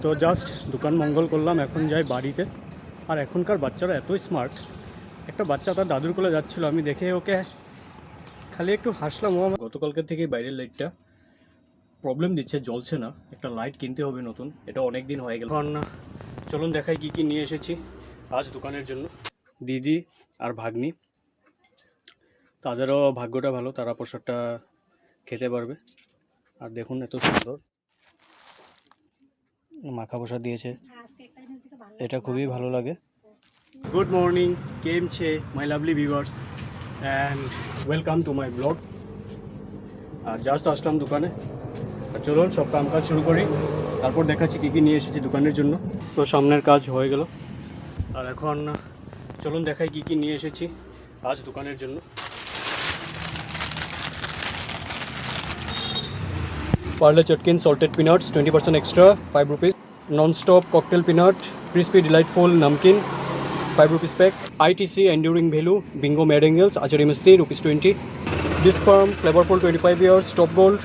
তো জাস্ট দোকান মঙ্গল করলাম, এখন যাই বাড়িতে। আর এখনকার বাচ্চারা এত স্মার্ট। একটা বাচ্চা তার দাদুর কোলে যাচ্ছিল, আমি দেখে ওকে খালি একটু হাসলাম। ও আমার গতকালকে থেকে বাইরের লাইটটা প্রবলেম দিচ্ছে, জ্বলছে না। একটা লাইট কিনতে হবে নতুন, এটা অনেক দিন হয়ে গেল। এখন চলুন দেখাই কী কী নিয়ে এসেছি আজ দোকানের জন্য। দিদি আর ভাগ্নি, তাদেরও ভাগ্যটা ভালো, তারা প্রসাদটা খেতে পারবে। আর দেখুন এত সুন্দর মাখা প্রসাদ দিয়েছে, এটা খুবই ভালো লাগে। গুড মর্নিং, কেম ছে my lovely viewers and welcome to my blog. আর জাস্ট আসলাম দোকানে, আর চলুন সব কাম কাজ শুরু করি, তারপর দেখাচ্ছি কী কী নিয়ে এসেছি দোকানের জন্য। তো সামনের কাজ হয়ে গেল, আর এখন চলুন দেখাই কী কী নিয়ে এসেছি আজ দোকানের জন্য। Parle Chutkin salted peanuts 20% extra 5 rupees. Non-stop cocktail peanut crispy delightful namkeen 5 rupees pack. ITC enduring value bingo merengels achari masti rupees 20. This firm flavorful 25 years top gold.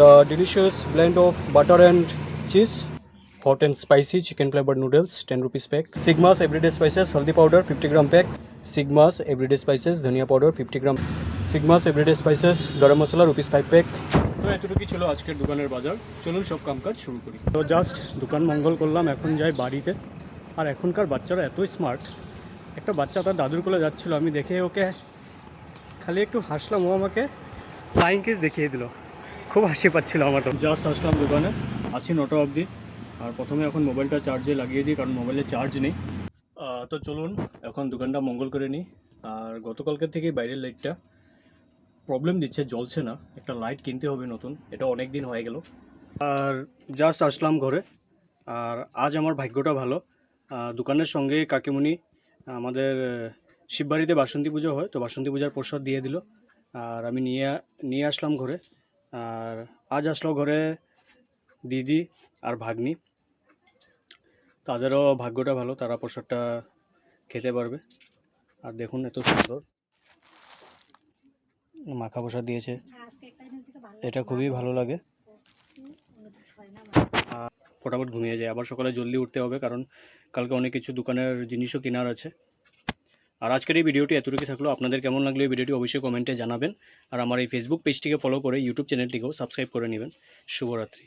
The delicious blend of butter and cheese. Hot and spicy chicken flavored noodles 10 rupees pack. Sigma's everyday spices haldi powder 50 gram pack. Sigma's everyday spices dhania powder 50 gram. Sigma's everyday spices garam masala rupees 5 pack. তো এতটুকুই ছিল আজকের দোকানের বাজার, চলুন সব কামকাজ শুরু করি। তো জাস্ট দোকান মঙ্গল করলাম, এখন যাই বাড়িতে। আর এখনকার বাচ্চারা এত স্মার্ট। একটা বাচ্চা তার দাদুর কোলে যাচ্ছিল, আমি দেখে ওকে খালি একটু হাসলাম। ও আমাকে ফ্লাইং কিস দেখিয়ে দিল, খুব হাসি পাচ্ছিল আমার। তো জাস্ট আসলাম দোকানে, আছি 9টা অবধি। আর প্রথমে এখন মোবাইলটা চার্জে লাগিয়ে দিই, কারণ মোবাইলে চার্জ নেই। তো চলুন এখন দোকানটা মঙ্গল করে নিই। আর গতকালকে থেকে বাইরের লাইটটা প্রবলেম দিচ্ছে, জ্বলছে না। একটা লাইট কিনতে হবে নতুন, এটা অনেক দিন হয়ে গেল। আর জাস্ট আসলাম ঘরে। আর আজ আমার ভাগ্যটা ভালো, দোকানের সঙ্গে কাকিমণি আমাদের শিববাড়িতে বাসন্তী পুজো হয়, তো বাসন্তী পূজার প্রসাদ দিয়ে দিল। আর আমি নিয়ে আসলাম ঘরে। আর আজ আসলো ঘরে দিদি আর ভাগ্নি, তাদেরও ভাগ্যটা ভালো, তারা প্রসাদটা খেতে পারবে। আর দেখুন এত সুন্দর মাখা প্রসাদ দিয়েছে, এটা খুবই ভালো লাগে। ফটাফট ঘুমিয়ে যায়, আবার সকালে জলদি উঠতে হবে, কারণ কালকে অনেক কিছু দোকানের জিনিসও কেনার আছে। আর আজকের এই ভিডিওটি এতটুকু থাকলো। আপনাদের কেমন লাগলো এই ভিডিওটি অবশ্যই কমেন্টে জানাবেন। আর আমার এই ফেসবুক পেজটিকে ফলো করে ইউটিউব চ্যানেলটিকেও সাবস্ক্রাইব করে নেবেন। শুভরাত্রি।